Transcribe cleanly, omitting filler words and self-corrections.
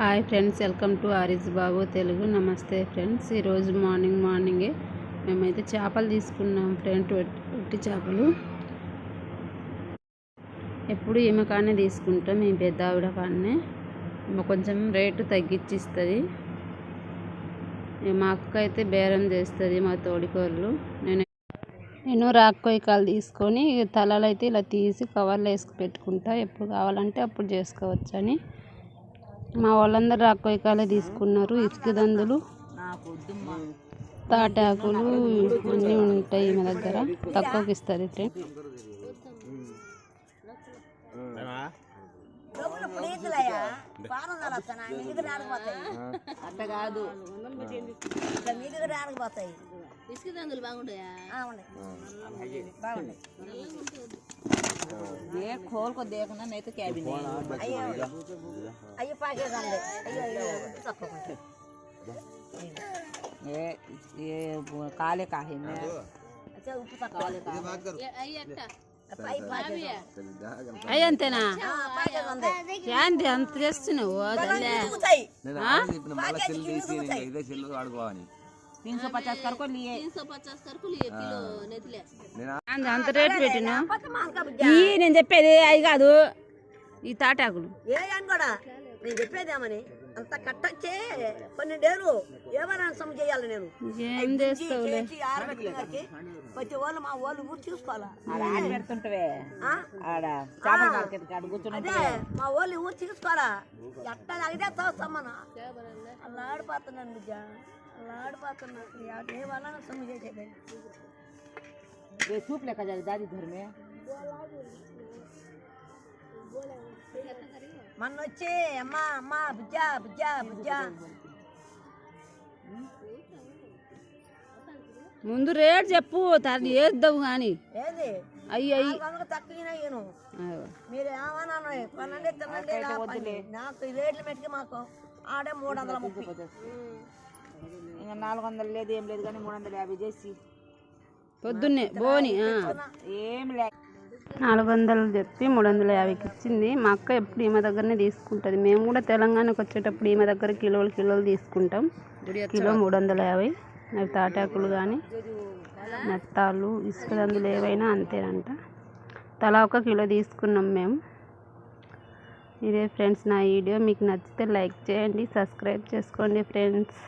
Hi friends, welcome to ఆరిజ్ బాబు తెలుగు. నమస్తే friends. ఈరోజు మార్నింగే మేమైతే చేపలు తీసుకున్నాం ఫ్రెండ్. ఒట్టి చేపలు ఎప్పుడు ఈమె కానే తీసుకుంటాం. ఈ పెద్ద ఆవిడ కానే కొంచెం రేటు తగ్గించిస్తుంది. మా అక్క అయితే బేరం చేస్తుంది. మా తోడికోళ్ళు నేను రాక్కొయ్యకాలు తీసుకొని తలలు అయితే ఇలా తీసి కవర్లో వేసుకు పెట్టుకుంటా. ఎప్పుడు కావాలంటే అప్పుడు చేసుకోవచ్చని. మా వాళ్ళందరూ రాక్కొయ్యకాలే తీసుకున్నారు. ఇసుక దందులు, తాటాకులు అన్నీ ఉంటాయి మా దగ్గర. తక్కువకి ఇస్తుంది ఫ్రెండ్. खोल को देखना नहीं तो क्या भी नहीं। अयो पाके गंदे अयो सबको ये काले का है मैं। अच्छा ऊपर काले का ये अय्यट्टा అయ్యంతేనా? ఏంటి అంత చేస్తున్నావు? 350 कर को लिए किलो नेतिले అంత రేటు పెట్టినా? నేను చెప్పేది అవి కాదు, ఈ తాటాకులు నేను చెప్పేదేమని అంత కట్టచ్చే 12 ఏమైనా సమ చేయాలి. నేను ఏం చేస్తావులే. ప్రతి వాళ్ళు మా వాళ్ళు ఊరు చూసుకోవాలా. మా వాళ్ళు ఊరు చూసుకోవాలా. ఎట్లా అడిగితే తోస్తామన్నా అలా ఆడిపోతున్నాను బిడ్డ, అలా ఆడిపోతున్నా. ఏ వాళ్ళ సమ చేసేది सूप लेकर जा दादी घर में मन వచ్చే అమ్మా అమ్మా బుజ్జా బుజ్జా బుజ్జా. ముందు రేట్ చెప్పు, తను వేద్దావు కానీ. ఏది అయ్యి అయ్యి తక్కువ మీరు ఏమన్నా కొనండి తినండి. నాకు ఈ రేట్లు పెట్టి మాకు ఆడే 330. ఇంకా 400 లేదు ఏం లేదు కానీ 350 చేసి పొద్దున్నే బోని ఏం లే 400 చెప్పి 350కి ఇచ్చింది. మా అక్క ఎప్పుడు ఈమె దగ్గరనే తీసుకుంటుంది. మేము కూడా తెలంగాణకు వచ్చేటప్పుడు ఈమె దగ్గర కిలోలు తీసుకుంటాం. కిలో 350. అవి తాటాకులు కానీ మెత్తాలు ఇసుక దందులు ఏవైనా అంతేనంట. తలా 1 కిలో తీసుకున్నాం మేము. ఇదే ఫ్రెండ్స్ నా వీడియో. మీకు నచ్చితే లైక్ చేయండి, సబ్స్క్రైబ్ చేసుకోండి ఫ్రెండ్స్.